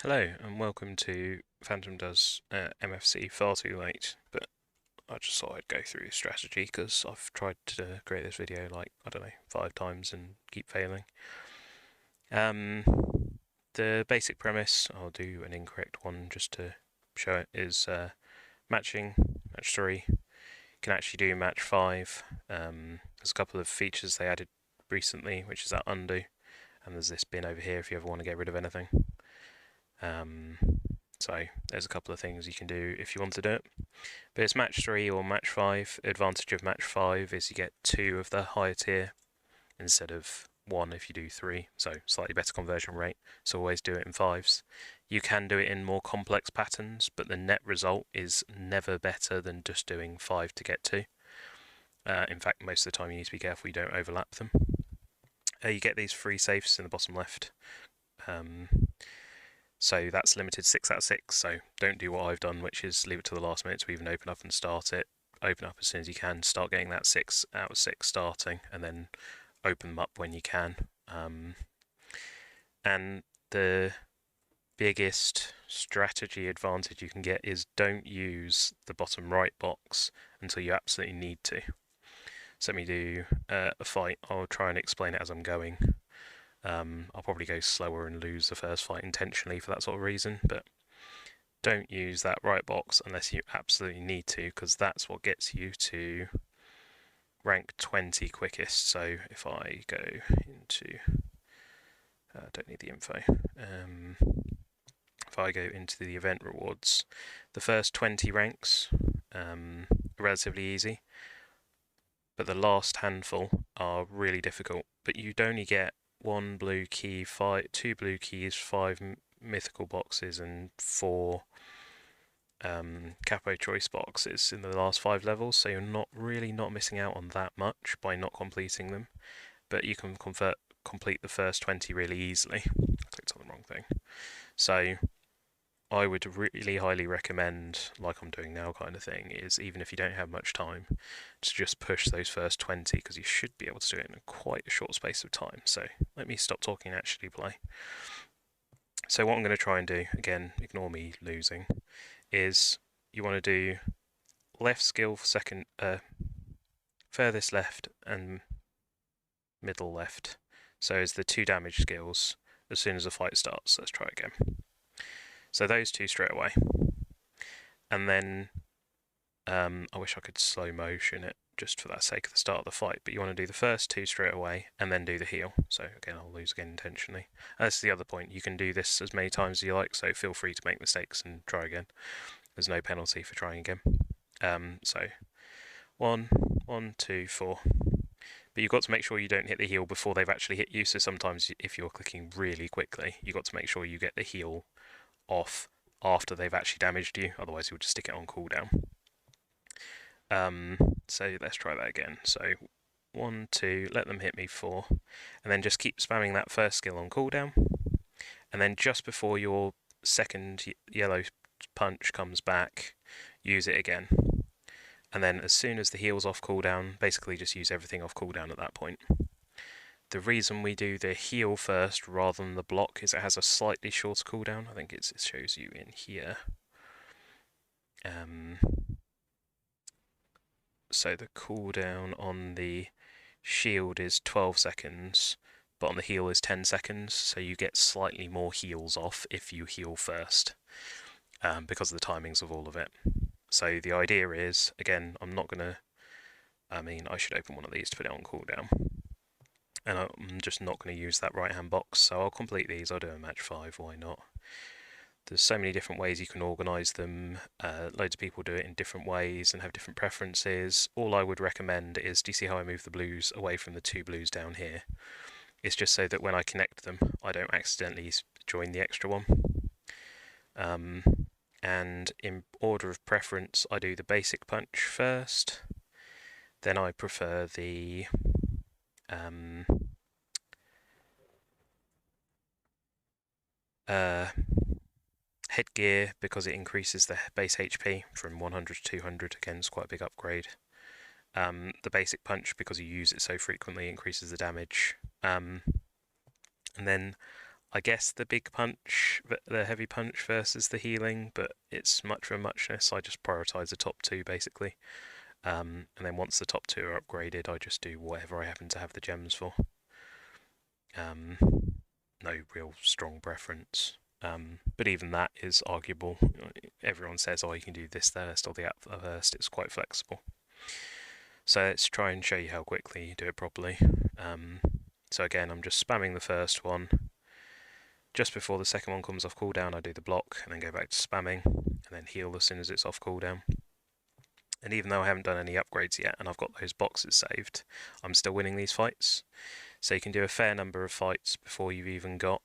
Hello and welcome to Phantom Does MFC Far Too Late, but I just thought I'd go through the strategy because I've tried to create this video like, I don't know, 5 times and keep failing. Um, the basic premise, I'll do an incorrect one just to show it, is matching, match 3. You can actually do match 5. There's a couple of features they added recently, which is that undo, and there's this bin over here if you ever want to get rid of anything. So there's a couple of things you can do if you want to do it. But it's match 3 or match 5. Advantage of match 5 is you get 2 of the higher tier instead of 1 if you do 3. So slightly better conversion rate. So always do it in 5s. You can do it in more complex patterns, but the net result is never better than just doing 5 to get 2. In fact, most of the time you need to be careful you don't overlap them. You get these free safes in the bottom left. So that's limited 6 out of 6, so don't do what I've done, which is leave it to the last minute to even open up and start it. Open up as soon as you can, start getting that 6 out of 6 starting, and then open them up when you can. And the biggest strategy advantage you can get is don't use the bottom right box until you absolutely need to. So let me do a fight. I'll try and explain it as I'm going. I'll probably go slower and lose the first fight intentionally for that sort of reason, but don't use that right box unless you absolutely need to, because that's what gets you to rank 20 quickest. So if I go into, don't need the info, if I go into the event rewards, the first 20 ranks are relatively easy, but the last handful are really difficult. But you'd only get 1 blue key, 2 blue keys, 5 mythical boxes, and 4 capo choice boxes in the last 5 levels, so you're not missing out on that much by not completing them, but you can complete the first 20 really easily. I clicked on the wrong thing. So I would really highly recommend, like I'm doing now kind of thing, is even if you don't have much time, to just push those first 20, because you should be able to do it in quite a short space of time. So let me stop talking and actually play. So what I'm going to try and do, again, ignore me losing, is you want to do left skill for second, furthest left and middle left. So as the 2 damage skills as soon as the fight starts. Let's try again. So those 2 straight away. And then I wish I could slow motion it just for that sake of the start of the fight, but you want to do the first 2 straight away and then do the heal. So again, I'll lose again intentionally. That's the other point. You can do this as many times as you like, so feel free to make mistakes and try again. There's no penalty for trying again. So 1, 1, 2, 4. But you've got to make sure you don't hit the heal before they've actually hit you. So sometimes if you're clicking really quickly, you've got to make sure you get the heal off after they've actually damaged you. Otherwise, you'll just stick it on cooldown. So let's try that again. So 1, 2, let them hit me 4, and then just keep spamming that first skill on cooldown. And then just before your second yellow punch comes back, use it again. And then as soon as the heal's off cooldown, basically just use everything off cooldown at that point. The reason we do the heal first rather than the block is it has a slightly shorter cooldown. I think it shows you in here. So the cooldown on the shield is 12 seconds, but on the heal is 10 seconds, so you get slightly more heals off if you heal first, because of the timings of all of it. So the idea is, again, I'm not going to, I should open one of these to put it on cooldown, and I'm just not going to use that right hand box, so I'll complete these. I'll do a match 5, why not? There's so many different ways you can organise them. Loads of people do it in different ways and have different preferences. All I would recommend is, do you see how I move the blues away from the 2 blues down here? It's just so that when I connect them, I don't accidentally join the extra one. And in order of preference, I do the basic punch first. Then I prefer the headgear, because it increases the base HP from 100 to 200. Again, it's quite a big upgrade. The basic punch, because you use it so frequently, increases the damage. And then I guess the big punch, the heavy punch versus the healing, but it's much of a muchness. I just prioritise the top two basically. And then once the top two are upgraded, I just do whatever I happen to have the gems for. No real strong preference. But even that is arguable. Everyone says, oh, you can do this first or that first. It's quite flexible. So let's try and show you how quickly you do it properly. So again, I'm just spamming the first one. Just before the second one comes off cooldown, I do the block and then go back to spamming and then heal as soon as it's off cooldown. And even though I haven't done any upgrades yet and I've got those boxes saved, I'm still winning these fights. So you can do a fair number of fights before you've even got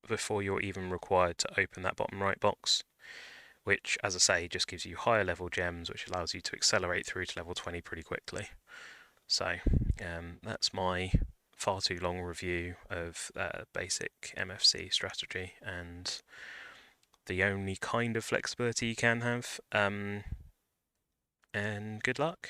before you're even required to open that bottom right box, which, as I say, just gives you higher level gems, which allows you to accelerate through to level 20 pretty quickly. So that's my far too long review of basic MFC strategy and the only kind of flexibility you can have. And good luck.